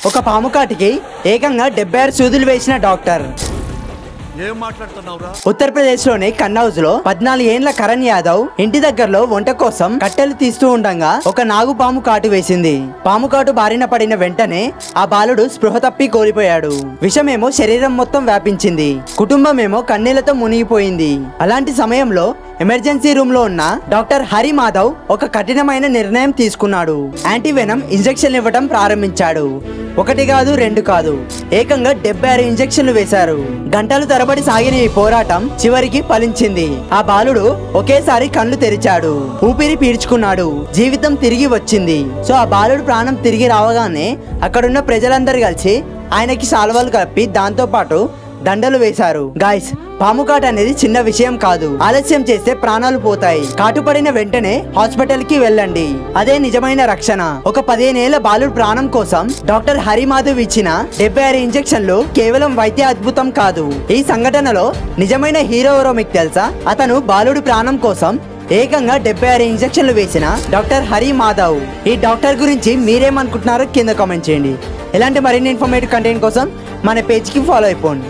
ఒక పాము కాటికి ఏకంగా 76 సూదులు వేసిన డాక్టర్. ఉత్తరప్రదేశ్ లోని కన్నౌజ్ లో 14 ఏళ్ల కరణ్ యాదవ్ ఇంటి దగ్గరలో వంట కోసం కట్టెలు తీస్తూ ఉండగా ఒక నాగు పాము కాటు వేసింది. పాము కాటు బారిన పడిన వెంటనే ఆ బాలుడు స్పృహ తప్పి కోల్పోయాడు. విషమేమో శరీరం మొత్తం వ్యాపించింది. కుటుంబమేమో కన్నీళ్లతో మునిగిపోయింది. అలాంటి సమయంలో ఎమర్జెన్సీ రూమ్ లో ఉన్న డాక్టర్ హరి మాధవ్ ఒక కఠినమైన నిర్ణయం తీసుకున్నాడు. యాంటీవెనమ్ ఇంజెక్షన్ ఇవ్వడం ప్రారంభించాడు. 1 కాదు 2 కాదు, ఏకంగా 76 ఇంజెక్షన్లు వేశారు. గంటలు తరబడి సాగిన ఈ పోరాటం చివరికి ఫలించింది. ఆ బాలుడు ఒకేసారి కళ్ళు తెరిచాడు, ఊపిరి పీల్చుకున్నాడు, జీవితం తిరిగి వచ్చింది. సో ఆ బాలుడు ప్రాణం తిరిగి రావగానే అక్కడున్న ప్రజలందరూ కలిసి ఆయనకి శాలువాలు కప్పి దాంతో పాటు దండలు వేశారు. గాయ్స్, పాము కాటు అనేది చిన్న విషయం కాదు. ఆలస్యం చేస్తే ప్రాణాలు పోతాయి. కాటుపడిన వెంటనే హాస్పిటల్ కి వెళ్ళండి. అదే నిజమైన రక్షణ. ఒక 15 ఏళ్ల బాలుడు ప్రాణం కోసం డాక్టర్ హరి మాధవ్ ఇచ్చిన 76 ఇంజెక్షన్లు కేవలం వైద్య అద్భుతం కాదు. ఈ సంఘటనలో నిజమైన హీరో ఎవరో మీకు తెలుసా? అతను బాలుడు ప్రాణం కోసం ఏకంగా 76 ఇంజెక్షన్లు వేసిన డాక్టర్ హరి మాధవ్. ఈ డాక్టర్ గురించి మీరేమనుకుంటున్నారో కింద కామెంట్ చేయండి. ఇలాంటి మరిన్ని ఇన్ఫర్మేటివ్ కంటెంట్ కోసం మన పేజ్ కి ఫాలో అయిపోండి.